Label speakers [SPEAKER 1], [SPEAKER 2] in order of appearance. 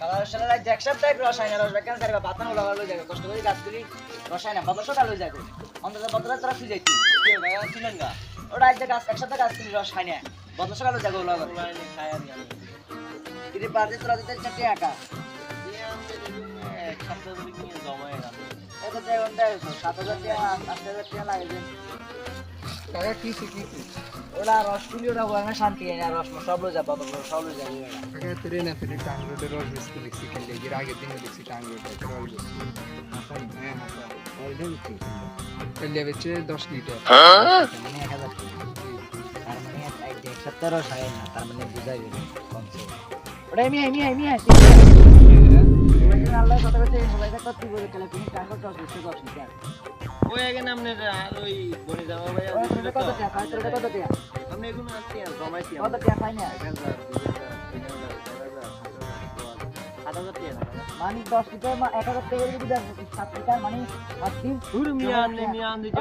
[SPEAKER 1] আমার সারা রাত এক সপ্তাহ রসায়ন রস বেকার করে বাতানো লাগালো যায় কষ্ট করে গাছগুলি রসায়ন বাবা সকাল হয়ে যায় অন্তত বদলা তোরা তুই যাইতি কেউ ভাই ছিলেন না ওটা আজ গাছ এক সপ্তাহ গাছগুলি রসায়ন বদলা সকাল হয়ে যাবে লাগালো খায় আমি কিন্তু পারতে তোরা দিতে চারটি একা এক সপ্তাহ ধরে কি জমা এলাম এত টাকা দেয় ৭০০০ টাকা ৮০০০ টাকা লাগে
[SPEAKER 2] টাকা কি
[SPEAKER 1] ওরা রসগুলি ওরা ওখানে শান্তি না রস সব লয়ে যাবো সব লয়ে যাবো
[SPEAKER 2] টাকা তুই না তুই টাং রোডের রস বিস্কুট দেখছি খেলে এর আগের দিনে দেখছি টাং রোডে রস বিস্কুট হ্যাঁ খেলে বেচে 10 লিটার
[SPEAKER 1] মানে ১০০০ তার মানে এক সপ্তাহ রস হয় না তার মানে বুঝাই গেল কমছে ওটা আমি আল্লাহ কথা বলতে সবাই কথা তুই বলে কেন তুমি টাকা টস দিতে কষ্ট কেন
[SPEAKER 3] ওই আগে নামনে আর ওই বনি জামা ভাই
[SPEAKER 1] কত টাকা কত টাকা
[SPEAKER 3] আমি এগুলো আসছি আর জমাইছি
[SPEAKER 1] কত টাকা পাই না
[SPEAKER 3] ৭০০০ টাকা
[SPEAKER 1] মানে 10 লিটার ১০০০ টাকা করে যদি দেন 7 লিটার মানে 8 দিন
[SPEAKER 3] মিয়া আনলে দিতে